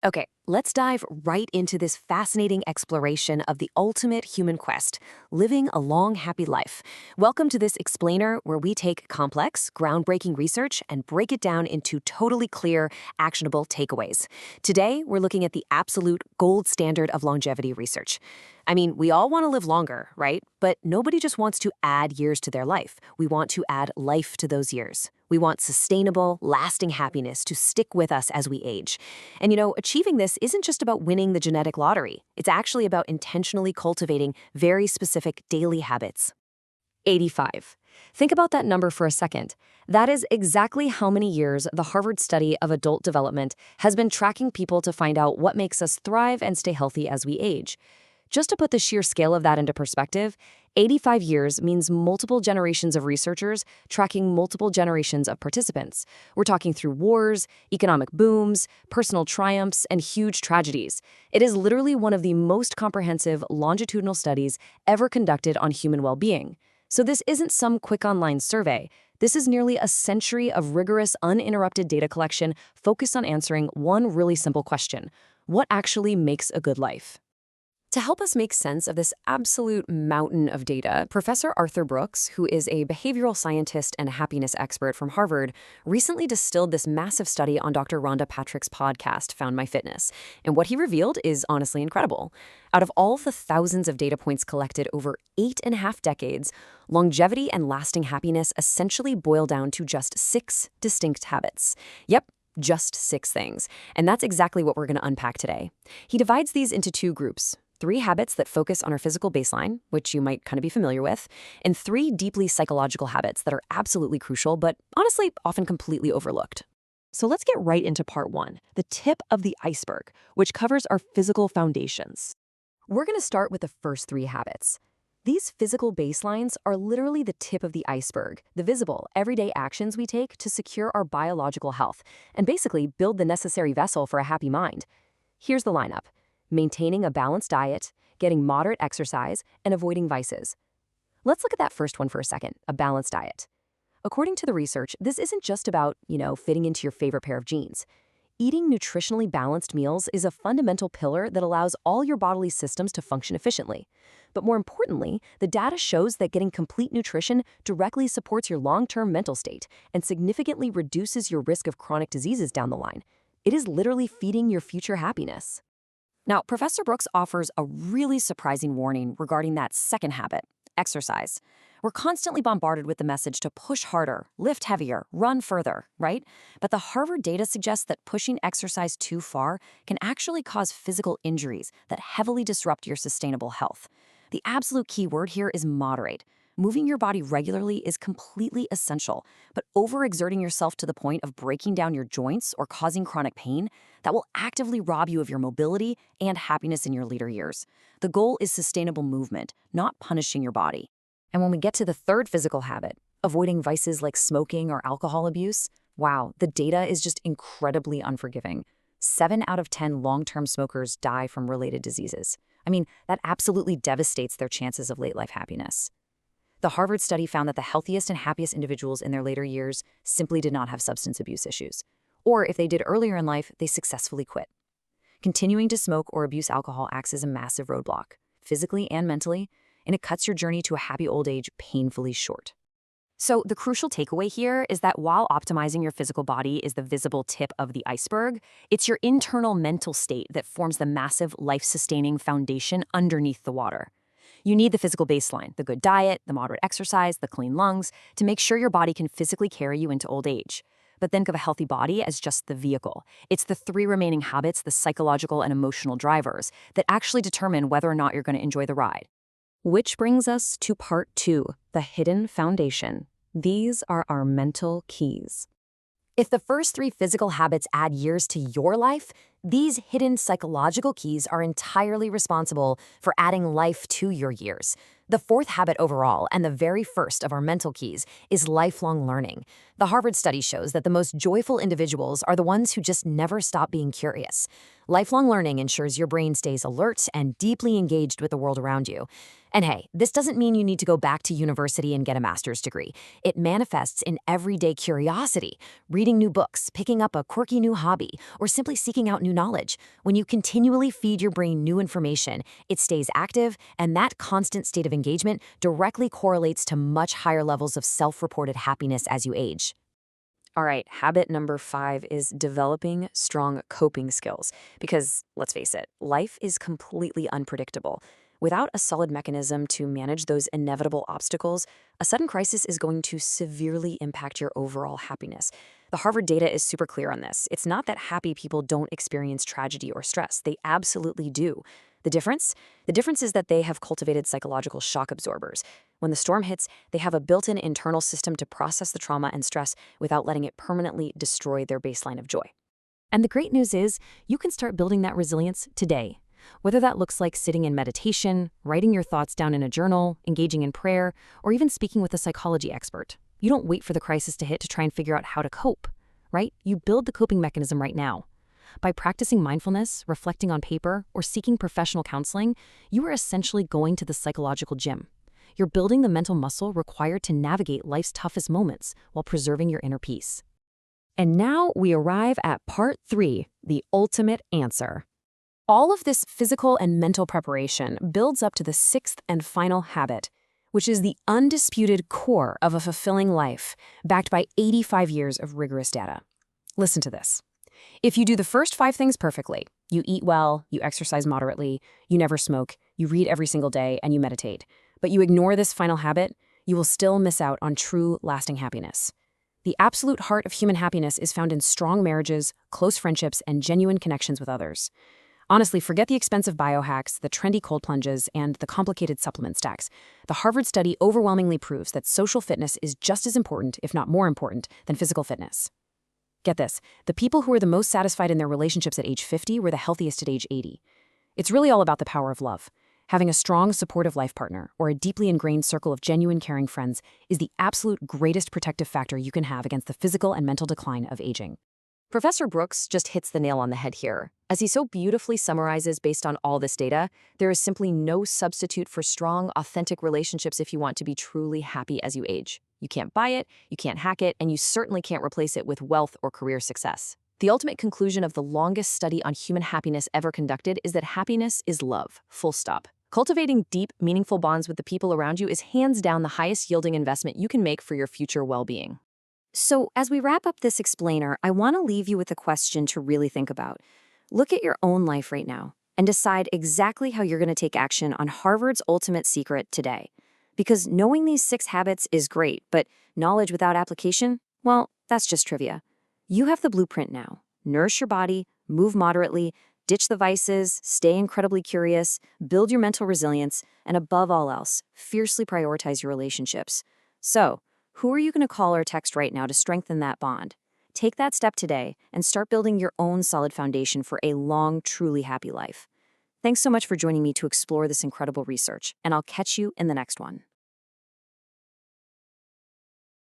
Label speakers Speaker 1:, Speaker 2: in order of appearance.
Speaker 1: Okay, let's dive right into this fascinating exploration of the ultimate human quest, living a long, happy life. Welcome to this explainer where we take complex, groundbreaking research and break it down into totally clear, actionable takeaways. Today, we're looking at the absolute gold standard of longevity research. I mean, we all want to live longer, right? But nobody just wants to add years to their life. We want to add life to those years. We want sustainable, lasting happiness to stick with us as we age. And achieving this isn't just about winning the genetic lottery. It's actually about intentionally cultivating very specific daily habits. 85. Think about that number for a second. That is exactly how many years the Harvard study of adult development has been tracking people to find out what makes us thrive and stay healthy as we age. Just to put the sheer scale of that into perspective, 85 years means multiple generations of researchers tracking multiple generations of participants. We're talking through wars, economic booms, personal triumphs, and huge tragedies. It is literally one of the most comprehensive longitudinal studies ever conducted on human well-being. So this isn't some quick online survey. This is nearly a century of rigorous, uninterrupted data collection focused on answering one really simple question: what actually makes a good life? To help us make sense of this absolute mountain of data, Professor Arthur Brooks, who is a behavioral scientist and happiness expert from Harvard, recently distilled this massive study on Dr. Rhonda Patrick's podcast, Found My Fitness. And what he revealed is honestly incredible. Out of all the thousands of data points collected over 8.5 decades, longevity and lasting happiness essentially boil down to just 6 distinct habits. Yep. Just 6 things. And that's exactly what we're going to unpack today. He divides these into 2 groups: 3 habits that focus on our physical baseline, which you might kind of be familiar with, and 3 deeply psychological habits that are absolutely crucial, but honestly often completely overlooked. So let's get right into part 1, the tip of the iceberg, which covers our physical foundations. We're going to start with the first 3 habits. These physical baselines are literally the tip of the iceberg, the visible, everyday actions we take to secure our biological health and basically build the necessary vessel for a happy mind. Here's the lineup: maintaining a balanced diet, getting moderate exercise, and avoiding vices. Let's look at that first one for a second, a balanced diet. According to the research, this isn't just about, fitting into your favorite pair of jeans. Eating nutritionally balanced meals is a fundamental pillar that allows all your bodily systems to function efficiently. But more importantly, the data shows that getting complete nutrition directly supports your long-term mental state and significantly reduces your risk of chronic diseases down the line. It is literally feeding your future happiness. Now, Professor Brooks offers a really surprising warning regarding that second habit: exercise. We're constantly bombarded with the message to push harder, lift heavier, run further, right? But the Harvard data suggests that pushing exercise too far can actually cause physical injuries that heavily disrupt your sustainable health. The absolute key word here is moderate. Moving your body regularly is completely essential, but overexerting yourself to the point of breaking down your joints or causing chronic pain, that will actively rob you of your mobility and happiness in your later years. The goal is sustainable movement, not punishing your body. And when we get to the third physical habit, avoiding vices like smoking or alcohol abuse, wow, the data is just incredibly unforgiving. 7 out of 10 long-term smokers die from related diseases. I mean, that absolutely devastates their chances of late-life happiness. The Harvard study found that the healthiest and happiest individuals in their later years simply did not have substance abuse issues. Or if they did earlier in life, they successfully quit. Continuing to smoke or abuse alcohol acts as a massive roadblock, physically and mentally, and it cuts your journey to a happy old age painfully short. So the crucial takeaway here is that while optimizing your physical body is the visible tip of the iceberg, it's your internal mental state that forms the massive life-sustaining foundation underneath the water. You need the physical baseline, the good diet, the moderate exercise, the clean lungs, to make sure your body can physically carry you into old age. But think of a healthy body as just the vehicle. It's the 3 remaining habits, the psychological and emotional drivers, that actually determine whether or not you're going to enjoy the ride. Which brings us to part 2, the hidden foundation. These are our mental keys. If the first 3 physical habits add years to your life, these hidden psychological keys are entirely responsible for adding life to your years. The 4th habit overall, and the very first of our mental keys, is lifelong learning. The Harvard study shows that the most joyful individuals are the ones who just never stop being curious. Lifelong learning ensures your brain stays alert and deeply engaged with the world around you. And hey, this doesn't mean you need to go back to university and get a master's degree. It manifests in everyday curiosity, reading new books, picking up a quirky new hobby, or simply seeking out new new knowledge. When you continually feed your brain new information, it stays active, and that constant state of engagement directly correlates to much higher levels of self-reported happiness as you age. All right, habit number 5 is developing strong coping skills. Because, let's face it, life is completely unpredictable. Without a solid mechanism to manage those inevitable obstacles, a sudden crisis is going to severely impact your overall happiness. The Harvard data is super clear on this. It's not that happy people don't experience tragedy or stress. They absolutely do. The difference? The difference is that they have cultivated psychological shock absorbers. When the storm hits, they have a built-in internal system to process the trauma and stress without letting it permanently destroy their baseline of joy. And the great news is, you can start building that resilience today. Whether that looks like sitting in meditation, writing your thoughts down in a journal, engaging in prayer, or even speaking with a psychology expert. You don't wait for the crisis to hit to try and figure out how to cope, right? You build the coping mechanism right now. By practicing mindfulness, reflecting on paper, or seeking professional counseling, you are essentially going to the psychological gym. You're building the mental muscle required to navigate life's toughest moments while preserving your inner peace. And now we arrive at part 3, the ultimate answer. All of this physical and mental preparation builds up to the 6th and final habit, which is the undisputed core of a fulfilling life, backed by 85 years of rigorous data. Listen to this. If you do the first 5 things perfectly, you eat well, you exercise moderately, you never smoke, you read every single day, and you meditate, but you ignore this final habit, you will still miss out on true, lasting happiness. The absolute heart of human happiness is found in strong marriages, close friendships, and genuine connections with others. Honestly, forget the expensive biohacks, the trendy cold plunges, and the complicated supplement stacks. The Harvard study overwhelmingly proves that social fitness is just as important, if not more important, than physical fitness. Get this, the people who were the most satisfied in their relationships at age 50 were the healthiest at age 80. It's really all about the power of love. Having a strong, supportive life partner, or a deeply ingrained circle of genuine, caring friends, is the absolute greatest protective factor you can have against the physical and mental decline of aging. Professor Brooks just hits the nail on the head here. As he so beautifully summarizes based on all this data, there is simply no substitute for strong, authentic relationships if you want to be truly happy as you age. You can't buy it, you can't hack it, and you certainly can't replace it with wealth or career success. The ultimate conclusion of the longest study on human happiness ever conducted is that happiness is love, full stop. Cultivating deep, meaningful bonds with the people around you is hands down the highest yielding investment you can make for your future well-being. So, as we wrap up this explainer, I want to leave you with a question to really think about. Look at your own life right now and decide exactly how you're going to take action on Harvard's ultimate secret today. Because knowing these 6 habits is great, but knowledge without application, well, that's just trivia. You have the blueprint now. Nourish your body, move moderately, ditch the vices, stay incredibly curious, build your mental resilience, and above all else, fiercely prioritize your relationships. So, who are you going to call or text right now to strengthen that bond? Take that step today and start building your own solid foundation for a long, truly happy life. Thanks so much for joining me to explore this incredible research, and I'll catch you in the next one.